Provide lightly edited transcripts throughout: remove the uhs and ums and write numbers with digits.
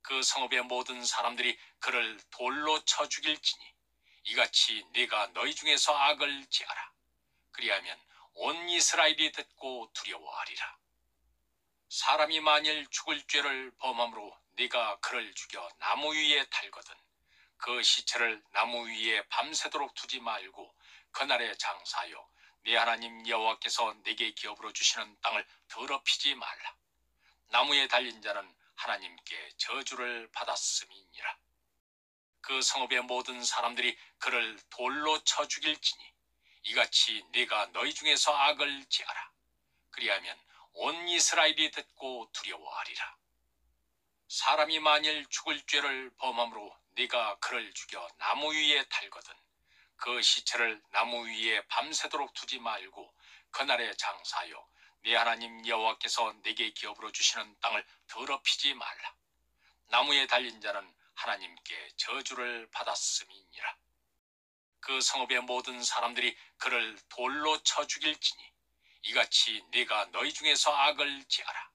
그 성읍의 모든 사람들이 그를 돌로 쳐 죽일지니 이같이 네가 너희 중에서 악을 지어라. 그리하면 온 이스라엘이 듣고 두려워하리라. 사람이 만일 죽을 죄를 범함으로 네가 그를 죽여 나무 위에 달거든 그 시체를 나무 위에 밤새도록 두지 말고 그날에 장사하여 네 하나님 여호와께서 네게 기업으로 주시는 땅을 더럽히지 말라. 나무에 달린 자는 하나님께 저주를 받았음이니라. 그 성읍의 모든 사람들이 그를 돌로 쳐 죽일지니 이같이 네가 너희 중에서 악을 지어라. 그리하면 온 이스라엘이 듣고 두려워하리라. 사람이 만일 죽을 죄를 범함으로 네가 그를 죽여 나무 위에 달거든 그 시체를 나무 위에 밤새도록 두지 말고 그날에 장사하여 네 하나님 여호와께서 네게 기업으로 주시는 땅을 더럽히지 말라. 나무에 달린 자는 하나님께 저주를 받았음이니라. 그 성읍의 모든 사람들이 그를 돌로 쳐 죽일지니 이같이 네가 너희 중에서 악을 지어라.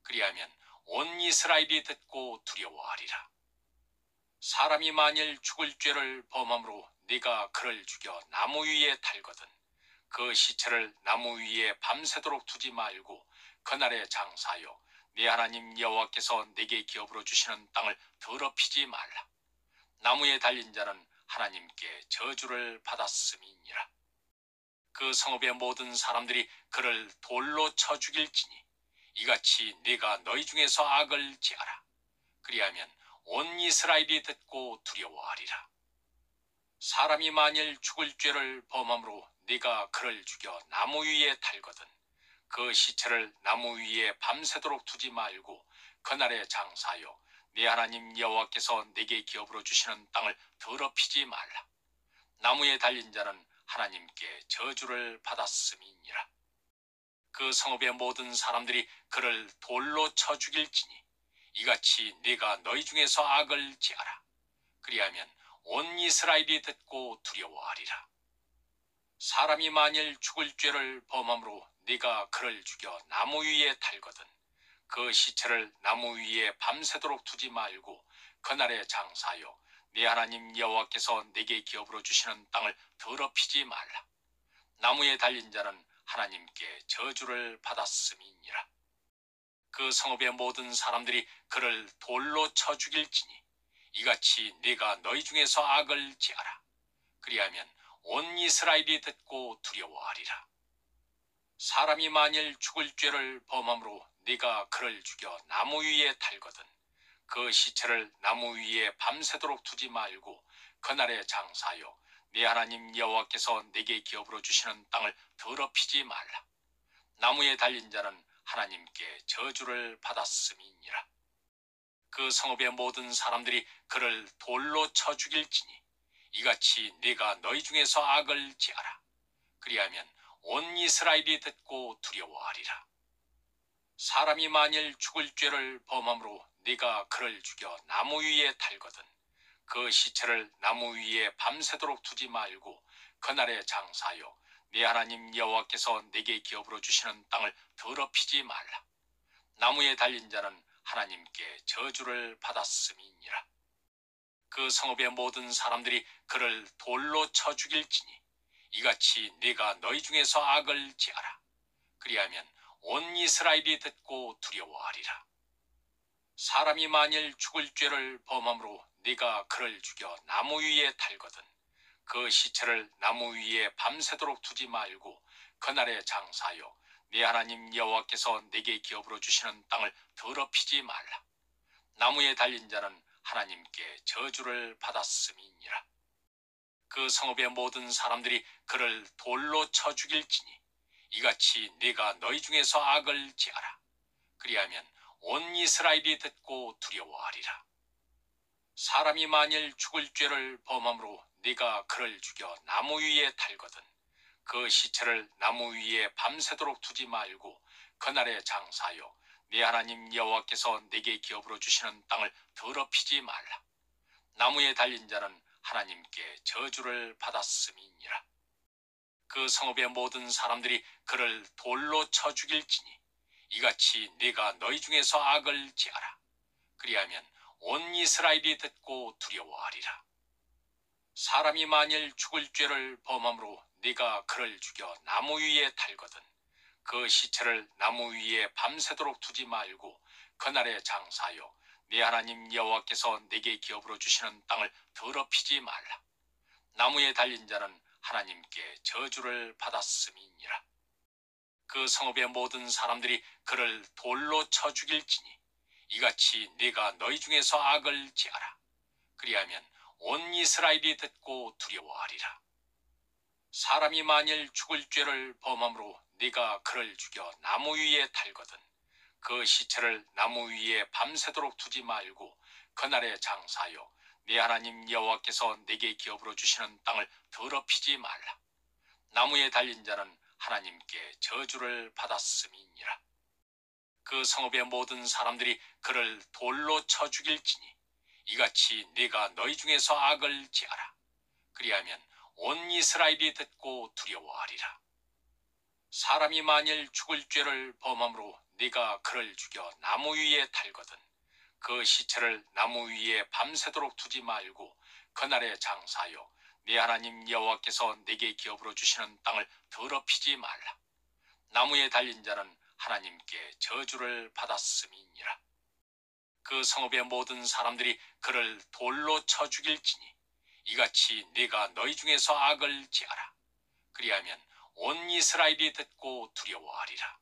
그리하면 온 이스라엘이 듣고 두려워하리라. 사람이 만일 죽을 죄를 범함으로 네가 그를 죽여 나무 위에 달거든 그 시체를 나무 위에 밤새도록 두지 말고 그날에 장사하여 네 하나님 여호와께서 네게 기업으로 주시는 땅을 더럽히지 말라. 나무에 달린 자는 하나님께 저주를 받았음이니라. 그 성읍의 모든 사람들이 그를 돌로 쳐 죽일지니 이같이 네가 너희 중에서 악을 지어라. 그리하면 온 이스라엘이 듣고 두려워하리라. 사람이 만일 죽을 죄를 범함으로 네가 그를 죽여 나무 위에 달거든 그 시체를 나무 위에 밤새도록 두지 말고 그날에 장사하여 네 하나님 여호와께서 네게 기업으로 주시는 땅을 더럽히지 말라. 나무에 달린 자는 하나님께 저주를 받았음이니라. 그 성읍의 모든 사람들이 그를 돌로 쳐 죽일지니 이같이 네가 너희 중에서 악을 지어라. 그리하면 온 이스라엘이 듣고 두려워하리라. 사람이 만일 죽을 죄를 범함으로 네가 그를 죽여 나무 위에 달거든 그 시체를 나무 위에 밤새도록 두지 말고 그날에 장사하여 네 하나님 여호와께서 네게 기업으로 주시는 땅을 더럽히지 말라. 나무에 달린 자는 하나님께 저주를 받았음이니라. 그 성읍의 모든 사람들이 그를 돌로 쳐 죽일지니 이같이 네가 너희 중에서 악을 지어라. 그리하면 온 이스라엘이 듣고 두려워하리라. 사람이 만일 죽을 죄를 범함으로 네가 그를 죽여 나무 위에 달거든 그 시체를 나무 위에 밤새도록 두지 말고 그날에 장사하여 네 하나님 여호와께서 네게 기업으로 주시는 땅을 더럽히지 말라. 나무에 달린 자는 하나님께 저주를 받았음이니라. 그 성읍의 모든 사람들이 그를 돌로 쳐 죽일지니 이같이 네가 너희 중에서 악을 지어라. 그리하면 온 이스라엘이 듣고 두려워하리라. 사람이 만일 죽을 죄를 범함으로 네가 그를 죽여 나무 위에 달거든 그 시체를 나무 위에 밤새도록 두지 말고 그날에 장사하여 네 하나님 여호와께서 네게 기업으로 주시는 땅을 더럽히지 말라. 나무에 달린 자는 하나님께 저주를 받았음이니라. 그 성읍의 모든 사람들이 그를 돌로 쳐 죽일지니 이같이 네가 너희 중에서 악을 지어라. 그리하면 온 이스라엘이 듣고 두려워하리라. 사람이 만일 죽을 죄를 범함으로 네가 그를 죽여 나무 위에 달거든 그 시체를 나무 위에 밤새도록 두지 말고 그날에 장사하여 네 하나님 여호와께서 네게 기업으로 주시는 땅을 더럽히지 말라. 나무에 달린 자는 하나님께 저주를 받았음이니라. 그 성읍의 모든 사람들이 그를 돌로 쳐 죽일지니 이같이 네가 너희 중에서 악을 지어라. 그리하면 온 이스라엘이 듣고 두려워하리라. 사람이 만일 죽을 죄를 범함으로 네가 그를 죽여 나무 위에 달거든 그 시체를 나무 위에 밤새도록 두지 말고 그날에 장사하여 네 하나님 여호와께서 네게 기업으로 주시는 땅을 더럽히지 말라. 나무에 달린 자는 하나님께 저주를 받았음이니라. 그 성읍의 모든 사람들이 그를 돌로 쳐 죽일지니 이같이 네가 너희 중에서 악을 지어라. 그리하면 이스라엘이 듣고 두려워하리라. 사람이 만일 죽을 죄를 범함으로 네가 그를 죽여 나무 위에 달거든 그 시체를 나무 위에 밤새도록 두지 말고 그날에 장사하여 네 하나님 여호와께서 네게 기업으로 주시는 땅을 더럽히지 말라. 나무에 달린 자는 하나님께 저주를 받았음이니라. 그 성읍의 모든 사람들이 그를 돌로 쳐 죽일지니 이같이 네가 너희 중에서 악을 지하라. 그리하면 온 이스라엘이 듣고 두려워하리라. 사람이 만일 죽을 죄를 범함으로 네가 그를 죽여 나무 위에 달거든 그 시체를 나무 위에 밤새도록 두지 말고 그날에 장사하여 네 하나님 여호와께서 네게 기업으로 주시는 땅을 더럽히지 말라. 나무에 달린 자는 하나님께 저주를 받았음이니라. 그 성읍의 모든 사람들이 그를 돌로 쳐 죽일지니 이같이 네가 너희 중에서 악을 지하라. 그리하면 온 이스라엘이 듣고 두려워하리라. 사람이 만일 죽을 죄를 범함으로 네가 그를 죽여 나무 위에 달거든 그 시체를 나무 위에 밤새도록 두지 말고 그날에 장사하여 네 하나님 여호와께서 네게 기업으로 주시는 땅을 더럽히지 말라. 나무에 달린 자는 하나님께 저주를 받았음이니라. 그 성읍의 모든 사람들이 그를 돌로 쳐 죽일지니 이같이 네가 너희 중에서 악을 지하라. 그리하면 온 이스라엘이 듣고 두려워하리라.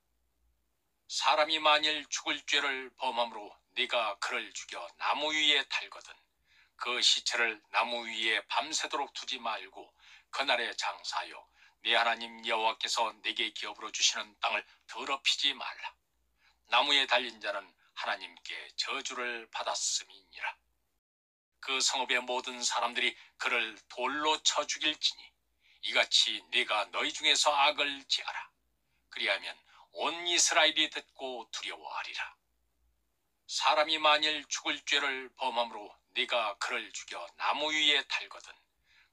사람이 만일 죽을 죄를 범함으로 네가 그를 죽여 나무 위에 달거든 그 시체를 나무 위에 밤새도록 두지 말고 그날에 장사하여 네 하나님 여호와께서 네게 기업으로 주시는 땅을 더럽히지 말라. 나무에 달린 자는 하나님께 저주를 받았음이니라. 그 성읍의 모든 사람들이 그를 돌로 쳐 죽일지니 이같이 네가 너희 중에서 악을 지하라. 그리하면 온 이스라엘이 듣고 두려워하리라. 사람이 만일 죽을 죄를 범함으로 네가 그를 죽여 나무 위에 달거든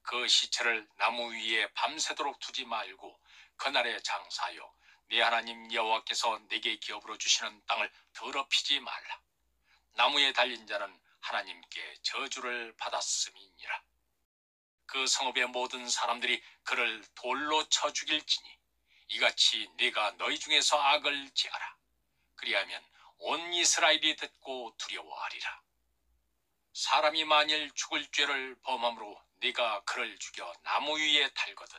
그 시체를 나무 위에 밤새도록 두지 말고 그날에 장사하여 네 하나님 여호와께서 네게 기업으로 주시는 땅을 더럽히지 말라. 나무에 달린 자는 하나님께 저주를 받았음이니라. 그 성읍의 모든 사람들이 그를 돌로 쳐 죽일지니 이같이 네가 너희 중에서 악을 지하라. 그리하면 온 이스라엘이 듣고 두려워하리라. 사람이 만일 죽을 죄를 범함으로 네가 그를 죽여 나무 위에 달거든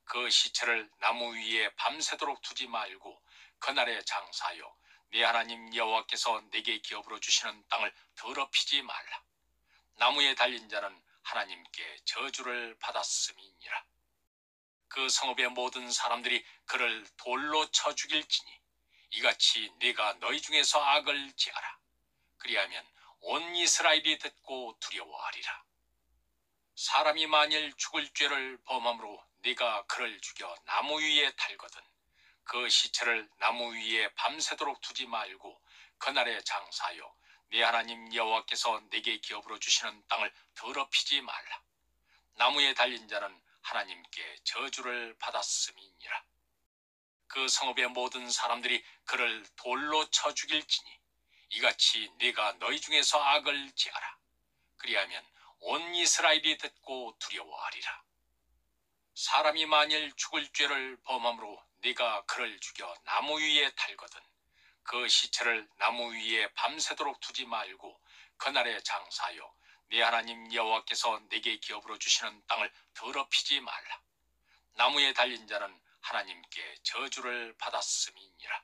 그 시체를 나무 위에 밤새도록 두지 말고 그날에 장사하여 네 하나님 여호와께서 네게 기업으로 주시는 땅을 더럽히지 말라. 나무에 달린 자는 하나님께 저주를 받았음이니라. 그 성읍의 모든 사람들이 그를 돌로 쳐 죽일지니 이같이 네가 너희 중에서 악을 지하라. 그리하면 온 이스라엘이 듣고 두려워하리라. 사람이 만일 죽을 죄를 범함으로 네가 그를 죽여 나무 위에 달거든 그 시체를 나무 위에 밤새도록 두지 말고 그날에 장사하여 네 하나님 여호와께서 네게 기업으로 주시는 땅을 더럽히지 말라. 나무에 달린 자는 하나님께 저주를 받았음이니라. 그 성읍의 모든 사람들이 그를 돌로 쳐 죽일지니 이같이 네가 너희 중에서 악을 지하라. 그리하면 온 이스라엘이 듣고 두려워하리라. 사람이 만일 죽을 죄를 범함으로 네가 그를 죽여 나무 위에 달거든 그 시체를 나무 위에 밤새도록 두지 말고 그날에 장사하여 네 하나님 여호와께서 네게 기업으로 주시는 땅을 더럽히지 말라. 나무에 달린 자는 하나님께 저주를 받았음이니라.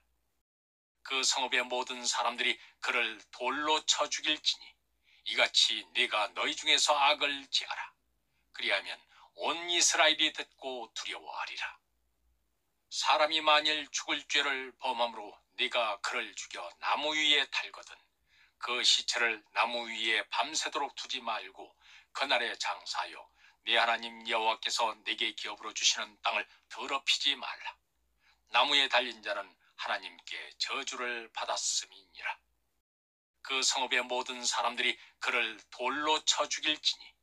그 성읍의 모든 사람들이 그를 돌로 쳐 죽일지니 이같이 네가 너희 중에서 악을 지하라. 그리하면 온 이스라엘이 듣고 두려워하리라. 사람이 만일 죽을 죄를 범함으로 네가 그를 죽여 나무 위에 달거든 그 시체를 나무 위에 밤새도록 두지 말고 그날에 장사하여 네 하나님 여호와께서 네게 기업으로 주시는 땅을 더럽히지 말라. 나무에 달린 자는 하나님께 저주를 받았음이니라. 그 성읍의 모든 사람들이 그를 돌로 쳐 죽일지니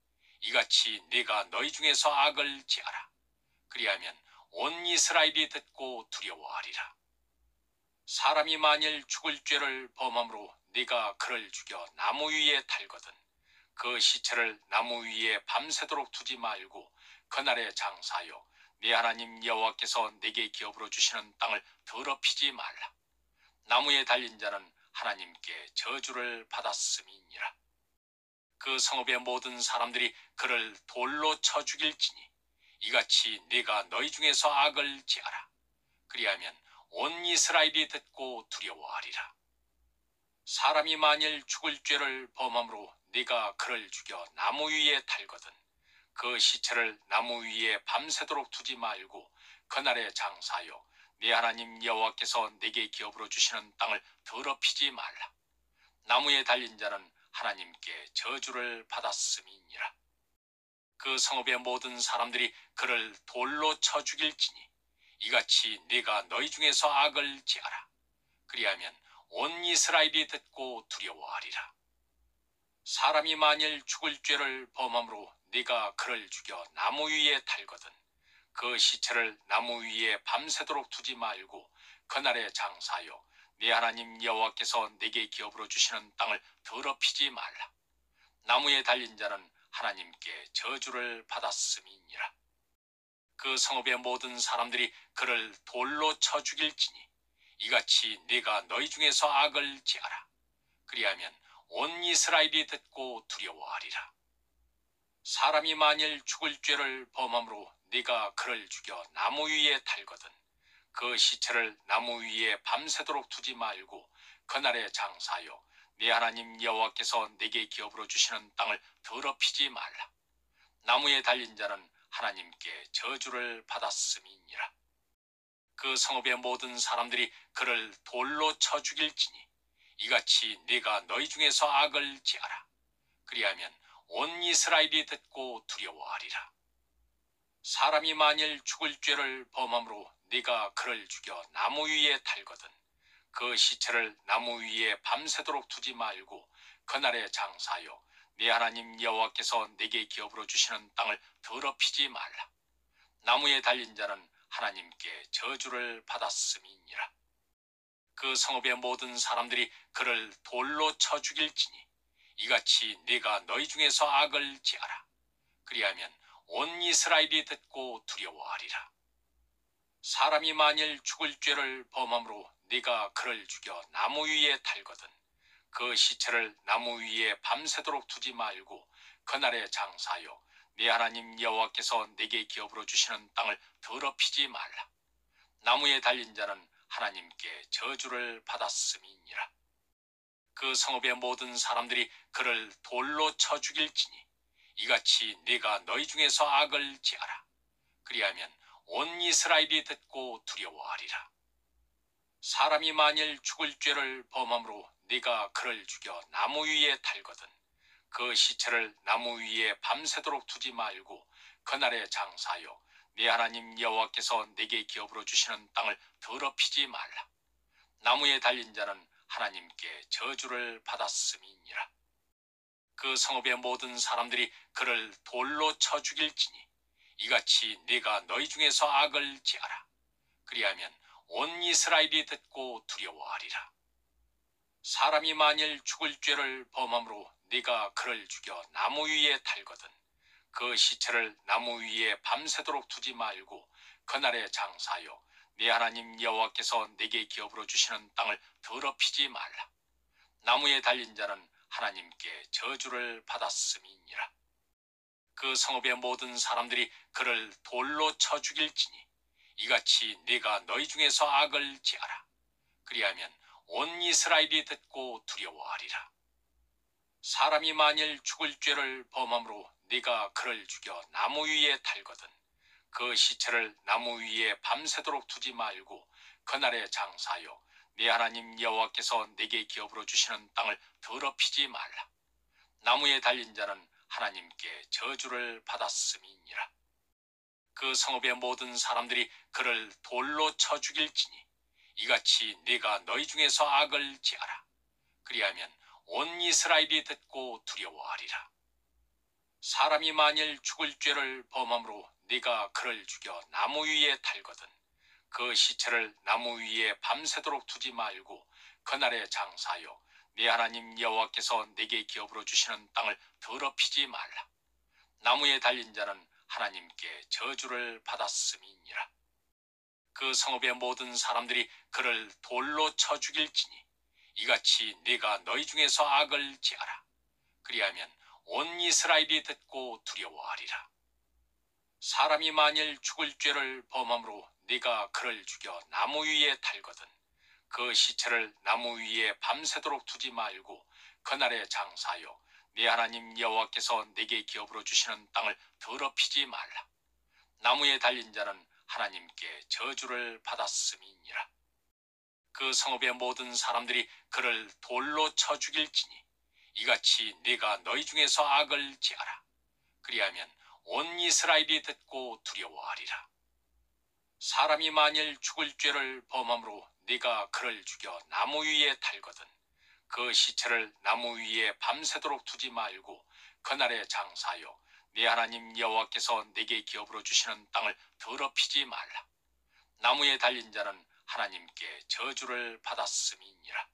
이같이 네가 너희 중에서 악을 지하라. 그리하면 온 이스라엘이 듣고 두려워하리라. 사람이 만일 죽을 죄를 범함으로 네가 그를 죽여 나무 위에 달거든 그 시체를 나무 위에 밤새도록 두지 말고 그날에 장사하여 네 하나님 여호와께서 내게 기업으로 주시는 땅을 더럽히지 말라. 나무에 달린 자는 하나님께 저주를 받았음이니라. 그 성읍의 모든 사람들이 그를 돌로 쳐 죽일지니 이같이 네가 너희 중에서 악을 지어라. 그리하면 온 이스라엘이 듣고 두려워하리라. 사람이 만일 죽을 죄를 범함으로 네가 그를 죽여 나무 위에 달거든 그 시체를 나무 위에 밤새도록 두지 말고 그날에 장사하여 네 하나님 여호와께서 내게 기업으로 주시는 땅을 더럽히지 말라. 나무에 달린 자는 하나님께 저주를 받았음이니라. 그 성읍의 모든 사람들이 그를 돌로 쳐 죽일지니 이같이 네가 너희 중에서 악을 지어라. 그리하면 온 이스라엘이 듣고 두려워하리라. 사람이 만일 죽을 죄를 범함으로 네가 그를 죽여 나무 위에 달거든 그 시체를 나무 위에 밤새도록 두지 말고 그날에 장사하여 네 하나님 여호와께서 내게 기업으로 주시는 땅을 더럽히지 말라. 나무에 달린 자는 하나님께 저주를 받았음이니라. 그 성읍의 모든 사람들이 그를 돌로 쳐 죽일지니 이같이 네가 너희 중에서 악을 지어라. 그리하면 온 이스라엘이 듣고 두려워하리라. 사람이 만일 죽을 죄를 범함으로 네가 그를 죽여 나무 위에 달거든 그 시체를 나무 위에 밤새도록 두지 말고 그날에 장사하여 네 하나님 여호와께서 내게 기업으로 주시는 땅을 더럽히지 말라. 나무에 달린 자는 하나님께 저주를 받았음이니라. 그 성읍의 모든 사람들이 그를 돌로 쳐 죽일지니 이같이 네가 너희 중에서 악을 지어라. 그리하면 온 이스라엘이 듣고 두려워하리라. 사람이 만일 죽을 죄를 범함으로 네가 그를 죽여 나무 위에 달거든 그 시체를 나무 위에 밤새도록 두지 말고 그날에 장사하여 네 하나님 여호와께서 내게 기업으로 주시는 땅을 더럽히지 말라. 나무에 달린 자는 하나님께 저주를 받았음이니라. 그 성읍의 모든 사람들이 그를 돌로 쳐 죽일지니 이같이 네가 너희 중에서 악을 지어라. 그리하면 온 이스라엘이 듣고 두려워하리라. 사람이 만일 죽을 죄를 범함으로 네가 그를 죽여 나무 위에 달거든 그 시체를 나무 위에 밤새도록 두지 말고 그날에 장사하여 네 하나님 여호와께서 내게 기업으로 주시는 땅을 더럽히지 말라. 나무에 달린 자는 하나님께 저주를 받았음이니라. 그 성읍의 모든 사람들이 그를 돌로 쳐 죽일지니 이같이 네가 너희 중에서 악을 지어라. 그리하면 온 이스라엘이 듣고 두려워하리라. 사람이 만일 죽을 죄를 범함으로 네가 그를 죽여 나무 위에 달거든 그 시체를 나무 위에 밤새도록 두지 말고 그날에 장사하여 네 하나님 여호와께서 내게 기업으로 주시는 땅을 더럽히지 말라. 나무에 달린 자는 하나님께 저주를 받았음이니라. 그 성읍의 모든 사람들이 그를 돌로 쳐 죽일지니 이같이 네가 너희 중에서 악을 지어라. 그리하면 온 이스라엘이 듣고 두려워하리라. 사람이 만일 죽을 죄를 범함으로 네가 그를 죽여 나무 위에 달거든 그 시체를 나무 위에 밤새도록 두지 말고 그날에 장사하여 네 하나님 여호와께서 내게 기업으로 주시는 땅을 더럽히지 말라. 나무에 달린 자는 하나님께 저주를 받았음이니라. 그 성읍의 모든 사람들이 그를 돌로 쳐 죽일지니 이같이 네가 너희 중에서 악을 지어라. 그리하면 온 이스라엘이 듣고 두려워하리라. 사람이 만일 죽을 죄를 범함으로 네가 그를 죽여 나무 위에 달거든 그 시체를 나무 위에 밤새도록 두지 말고 그날에 장사하여 네 하나님 여호와께서 내게 기업으로 주시는 땅을 더럽히지 말라. 나무에 달린 자는 하나님께 저주를 받았음이니라. 그 성읍의 모든 사람들이 그를 돌로 쳐 죽일지니 이같이 네가 너희 중에서 악을 지어라. 그리하면 온 이스라엘이 듣고 두려워하리라. 사람이 만일 죽을 죄를 범함으로 네가 그를 죽여 나무 위에 달거든 그 시체를 나무 위에 밤새도록 두지 말고 그날에 장사하여 네 하나님 여호와께서 내게 기업으로 주시는 땅을 더럽히지 말라. 나무에 달린 자는 하나님께 저주를 받았음이니라. 그 성읍의 모든 사람들이 그를 돌로 쳐 죽일지니 이같이 네가 너희 중에서 악을 지하라. 그리하면 온 이스라엘이 듣고 두려워하리라. 사람이 만일 죽을 죄를 범함으로 네가 그를 죽여 나무 위에 달거든 그 시체를 나무 위에 밤새도록 두지 말고 그날에 장사하여 네 하나님 여호와께서 내게 기업으로 주시는 땅을 더럽히지 말라. 나무에 달린 자는 하나님께 저주를 받았음이니라. 그 성읍의 모든 사람들이 그를 돌로 쳐 죽일지니 이같이 네가 너희 중에서 악을 지하라. 그리하면 온 이스라엘이 듣고 두려워하리라. 사람이 만일 죽을 죄를 범함으로 네가 그를 죽여 나무 위에 달거든 그 시체를 나무 위에 밤새도록 두지 말고 그날에 장사하여 네 하나님 여호와께서 내게 기업으로 주시는 땅을 더럽히지 말라. 나무에 달린 자는 하나님께 저주를 받았음이니라.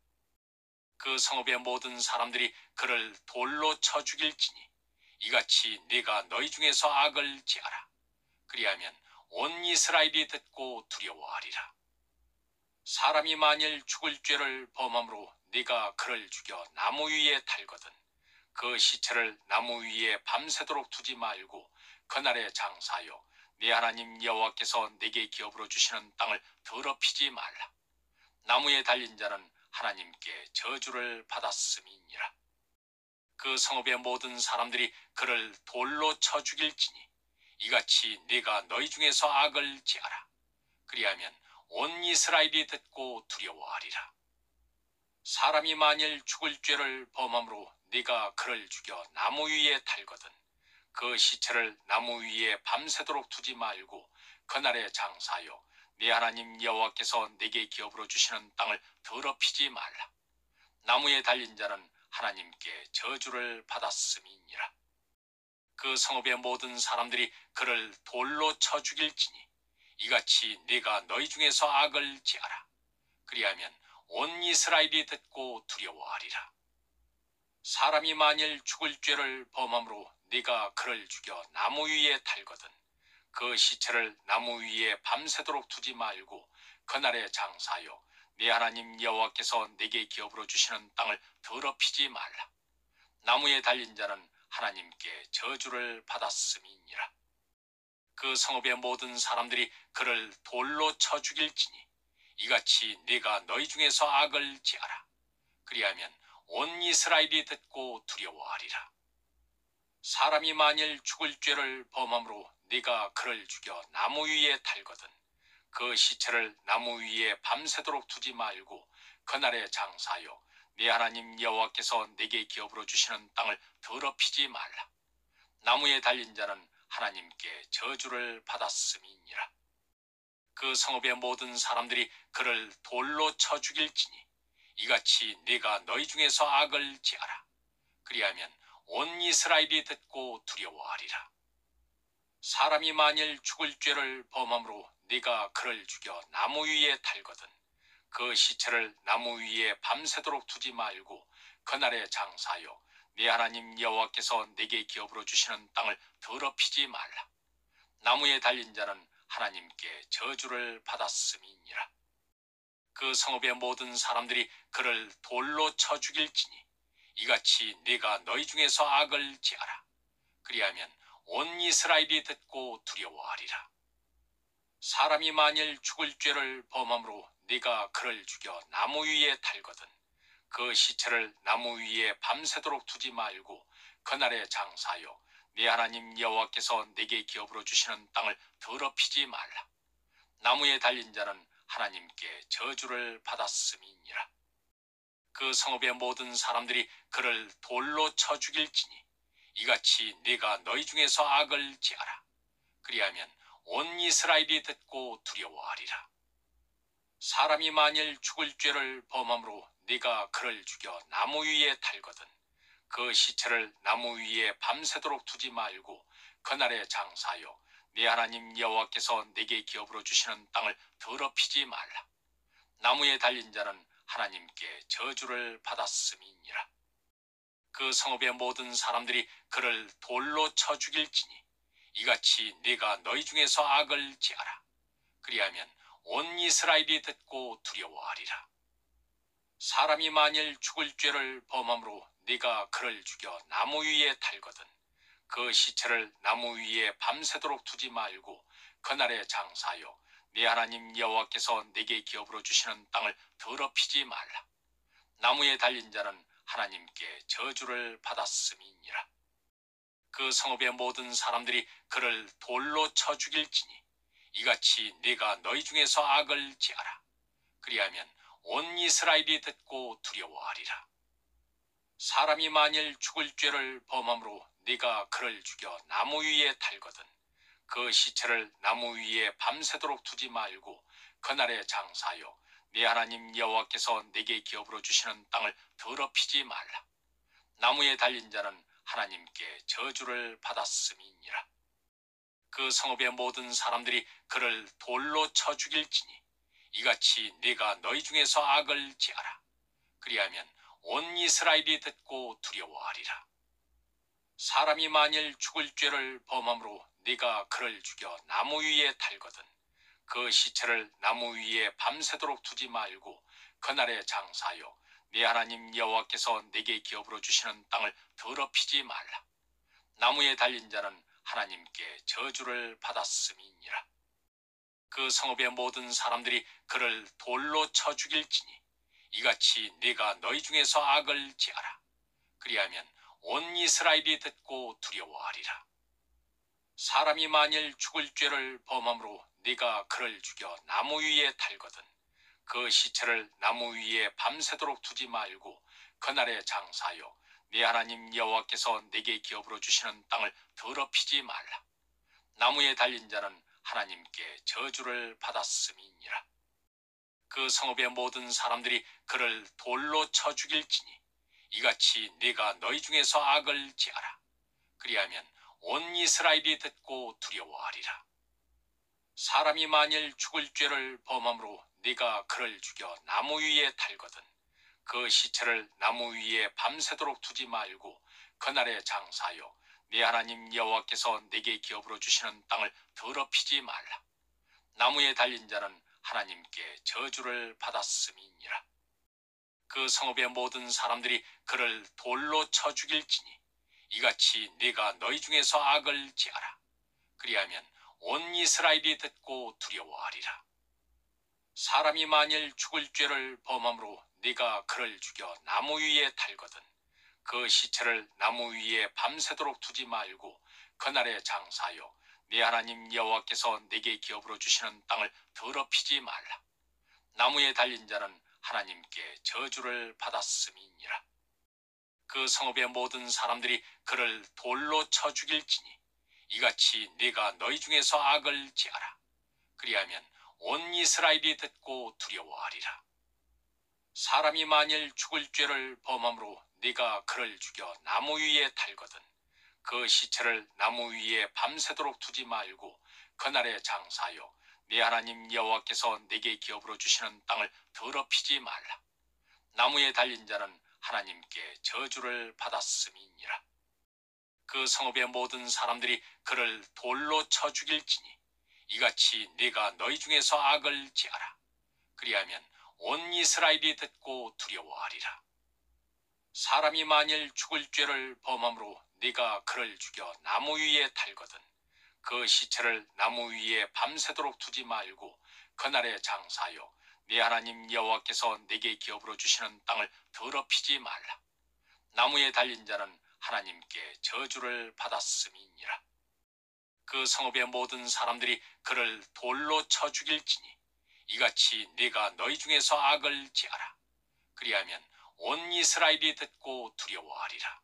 그 성읍의 모든 사람들이 그를 돌로 쳐 죽일지니 이같이 네가 너희 중에서 악을 지하라. 그리하면 온 이스라엘이 듣고 두려워하리라. 사람이 만일 죽을 죄를 범함으로 네가 그를 죽여 나무 위에 달거든 그 시체를 나무 위에 밤새도록 두지 말고 그날에 장사하여 네 하나님 여호와께서 내게 기업으로 주시는 땅을 더럽히지 말라. 나무에 달린 자는 하나님께 저주를 받았음이니라. 그 성읍의 모든 사람들이 그를 돌로 쳐 죽일지니 이같이 네가 너희 중에서 악을 지하라. 그리하면 온 이스라엘이 듣고 두려워하리라. 사람이 만일 죽을 죄를 범함으로 네가 그를 죽여 나무 위에 달거든 그 시체를 나무 위에 밤새도록 두지 말고 그날에 장사하여 네 하나님 여호와께서 내게 기업으로 주시는 땅을 더럽히지 말라. 나무에 달린 자는 하나님께 저주를 받았음이니라. 그 성읍의 모든 사람들이 그를 돌로 쳐 죽일지니 이같이 네가 너희 중에서 악을 지하라. 그리하면 온 이스라엘이 듣고 두려워하리라. 사람이 만일 죽을 죄를 범함으로 네가 그를 죽여 나무 위에 달거든 그 시체를 나무 위에 밤새도록 두지 말고 그날에 장사하여 네 하나님 여호와께서 내게 기업으로 주시는 땅을 더럽히지 말라. 나무에 달린 자는 하나님께 저주를 받았음이니라. 그 성읍의 모든 사람들이 그를 돌로 쳐 죽일지니 이같이 네가 너희 중에서 악을 지하라. 그리하면 온 이스라엘이 듣고 두려워하리라. 사람이 만일 죽을 죄를 범함으로 네가 그를 죽여 나무 위에 달거든 그 시체를 나무 위에 밤새도록 두지 말고 그날에 장사하여 네 하나님 여호와께서 내게 기업으로 주시는 땅을 더럽히지 말라. 나무에 달린 자는 하나님께 저주를 받았음이니라. 그 성읍의 모든 사람들이 그를 돌로 쳐 죽일지니 이같이 네가 너희 중에서 악을 지하라. 그리하면 온 이스라엘이 듣고 두려워하리라. 사람이 만일 죽을 죄를 범함으로 네가 그를 죽여 나무 위에 달거든 그 시체를 나무 위에 밤새도록 두지 말고 그날에 장사하여 네 하나님 여호와께서 내게 기업으로 주시는 땅을 더럽히지 말라. 나무에 달린 자는 하나님께 저주를 받았음이니라. 그 성읍의 모든 사람들이 그를 돌로 쳐 죽일지니 이같이 네가 너희 중에서 악을 지하라. 그리하면 온 이스라엘이 듣고 두려워하리라. 사람이 만일 죽을 죄를 범함으로 네가 그를 죽여 나무 위에 달거든 그 시체를 나무 위에 밤새도록 두지 말고 그날에 장사하여 네 하나님 여호와께서 내게 기업으로 주시는 땅을 더럽히지 말라. 나무에 달린 자는 하나님께 저주를 받았음이니라. 그 성읍의 모든 사람들이 그를 돌로 쳐 죽일지니 이같이 네가 너희 중에서 악을 지하라. 그리하면 온 이스라엘이 듣고 두려워하리라. 사람이 만일 죽을 죄를 범함으로 네가 그를 죽여 나무 위에 달거든 그 시체를 나무 위에 밤새도록 두지 말고 그날에 장사하여 네 하나님 여호와께서 내게 기업으로 주시는 땅을 더럽히지 말라. 나무에 달린 자는 하나님께 저주를 받았음이니라. 그 성읍의 모든 사람들이 그를 돌로 쳐 죽일지니 이같이 네가 너희 중에서 악을 지어라. 그리하면 온 이스라엘이 듣고 두려워하리라. 사람이 만일 죽을 죄를 범함으로 네가 그를 죽여 나무 위에 달거든 그 시체를 나무 위에 밤새도록 두지 말고 그날에 장사하여 네 하나님 여호와께서 네게 기업으로 주시는 땅을 더럽히지 말라. 나무에 달린 자는 하나님께 저주를 받았음이니라. 그 성읍의 모든 사람들이 그를 돌로 쳐 죽일지니 이같이 네가 너희 중에서 악을 지어라. 그리하면 온 이스라엘이 듣고 두려워하리라. 사람이 만일 죽을 죄를 범함으로 네가 그를 죽여 나무 위에 달거든 그 시체를 나무 위에 밤새도록 두지 말고 그날에 장사하여 네 하나님 여호와께서 네게 기업으로 주시는 땅을 더럽히지 말라. 나무에 달린 자는 하나님께 저주를 받았음이니라. 그 성읍의 모든 사람들이 그를 돌로 쳐 죽일지니 이같이 네가 너희 중에서 악을 지어라. 그리하면 온 이스라엘이 듣고 두려워하리라. 사람이 만일 죽을 죄를 범함으로 네가 그를 죽여 나무 위에 달거든 그 시체를 나무 위에 밤새도록 두지 말고 그날에 장사하여 네 하나님 여호와께서 네게 기업으로 주시는 땅을 더럽히지 말라. 나무에 달린 자는 하나님께 저주를 받았음이니라. 그 성읍의 모든 사람들이 그를 돌로 쳐 죽일지니 이같이 네가 너희 중에서 악을 지어라. 그리하면 온 이스라엘이 듣고 두려워하리라. 사람이 만일 죽을 죄를 범함으로 네가 그를 죽여 나무 위에 달거든 그 시체를 나무 위에 밤새도록 두지 말고 그날에 장사하여 네 하나님 여호와께서 네게 기업으로 주시는 땅을 더럽히지 말라. 나무에 달린 자는 하나님께 저주를 받았음이니라. 그 성읍의 모든 사람들이 그를 돌로 쳐 죽일지니 이같이 네가 너희 중에서 악을 지어라. 그리하면 온 이스라엘이 듣고 두려워하리라. 사람이 만일 죽을 죄를 범함으로 네가 그를 죽여 나무 위에 달거든 그 시체를 나무 위에 밤새도록 두지 말고 그날에 장사하여 네 하나님 여호와께서 네게 기업으로 주시는 땅을 더럽히지 말라. 나무에 달린 자는 하나님께 저주를 받았음이니라. 그 성읍의 모든 사람들이 그를 돌로 쳐 죽일지니 이같이 네가 너희 중에서 악을 지어라. 그리하면 온 이스라엘이 듣고 두려워하리라. 사람이 만일 죽을 죄를 범함으로 네가 그를 죽여 나무 위에 달거든 그 시체를 나무 위에 밤새도록 두지 말고 그날에 장사하여 네 하나님 여호와께서 네게 기업으로 주시는 땅을 더럽히지 말라. 나무에 달린 자는 하나님께 저주를 받았음이니라. 그 성읍의 모든 사람들이 그를 돌로 쳐 죽일지니 이같이 네가 너희 중에서 악을 지어라. 그리하면 온 이스라엘이 듣고 두려워하리라. 사람이 만일 죽을 죄를 범함으로 네가 그를 죽여 나무 위에 달거든 그 시체를 나무 위에 밤새도록 두지 말고 그날에 장사하여 네 하나님 여호와께서 네게 기업으로 주시는 땅을 더럽히지 말라. 나무에 달린 자는 하나님께 저주를 받았음이니라. 그 성읍의 모든 사람들이 그를 돌로 쳐 죽일지니 이같이 네가 너희 중에서 악을 지어라. 그리하면 온 이스라엘이 듣고 두려워하리라. 사람이 만일 죽을 죄를 범함으로 네가 그를 죽여 나무 위에 달거든 그 시체를 나무 위에 밤새도록 두지 말고 그날에 장사하여 네 하나님 여호와께서 네게 기업으로 주시는 땅을 더럽히지 말라. 나무에 달린 자는 하나님께 저주를 받았음이니라. 그 성읍의 모든 사람들이 그를 돌로 쳐 죽일지니 이같이 네가 너희 중에서 악을 지어라. 그리하면 온 이스라엘이 듣고 두려워하리라.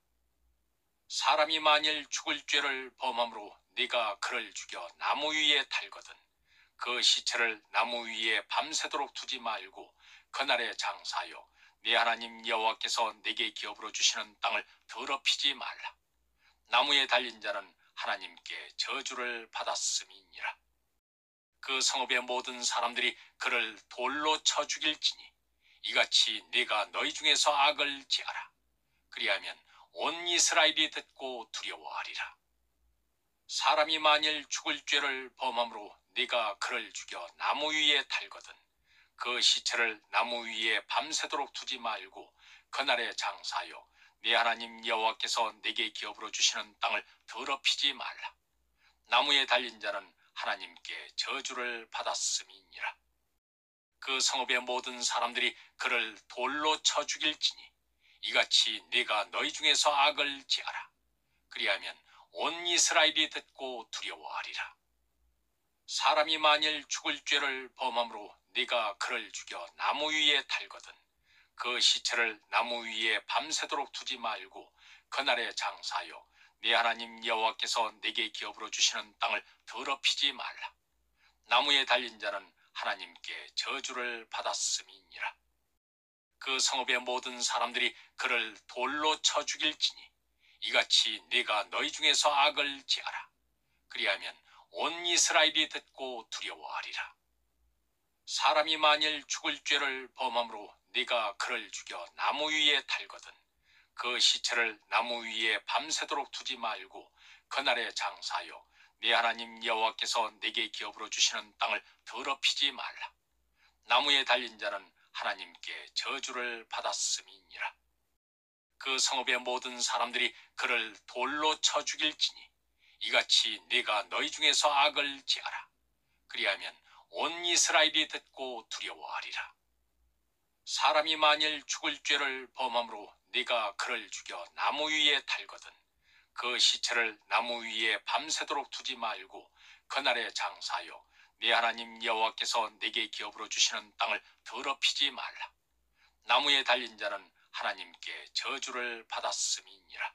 사람이 만일 죽을 죄를 범함으로 네가 그를 죽여 나무 위에 달거든 그 시체를 나무 위에 밤새도록 두지 말고 그날에 장사하여 네 하나님 여호와께서 네게 기업으로 주시는 땅을 더럽히지 말라. 나무에 달린 자는 하나님께 저주를 받았음이니라. 그 성읍의 모든 사람들이 그를 돌로 쳐 죽일지니 이같이 네가 너희 중에서 악을 지어라. 그리하면 온 이스라엘이 듣고 두려워하리라. 사람이 만일 죽을 죄를 범함으로 네가 그를 죽여 나무 위에 달거든 그 시체를 나무 위에 밤새도록 두지 말고 그날에 장사하여 네 하나님 여호와께서 네게 기업으로 주시는 땅을 더럽히지 말라. 나무에 달린 자는 하나님께 저주를 받았음이니라. 그 성읍의 모든 사람들이 그를 돌로 쳐 죽일지니 이같이 네가 너희 중에서 악을 지어라. 그리하면 온 이스라엘이 듣고 두려워하리라. 사람이 만일 죽을 죄를 범함으로 네가 그를 죽여 나무 위에 달거든 그 시체를 나무 위에 밤새도록 두지 말고 그날에 장사하여 네 하나님 여호와께서 네게 기업으로 주시는 땅을 더럽히지 말라. 나무에 달린 자는 하나님께 저주를 받았음이니라. 그 성읍의 모든 사람들이 그를 돌로 쳐 죽일지니 이같이 네가 너희 중에서 악을 지어라. 그리하면 온 이스라엘이 듣고 두려워하리라. 사람이 만일 죽을 죄를 범함으로 네가 그를 죽여 나무 위에 달거든 그 시체를 나무 위에 밤새도록 두지 말고 그날에 장사하여 네 하나님 여호와께서 네게 기업으로 주시는 땅을 더럽히지 말라. 나무에 달린 자는 하나님께 저주를 받았음이니라. 그 성읍의 모든 사람들이 그를 돌로 쳐 죽일지니 이같이 네가 너희 중에서 악을 지어라. 그리하면 온 이스라엘이 듣고 두려워하리라. 사람이 만일 죽을 죄를 범함으로 네가 그를 죽여 나무 위에 달거든 그 시체를 나무 위에 밤새도록 두지 말고 그날에 장사하여 네 하나님 여호와께서 네게 기업으로 주시는 땅을 더럽히지 말라. 나무에 달린 자는 하나님께 저주를 받았음이니라.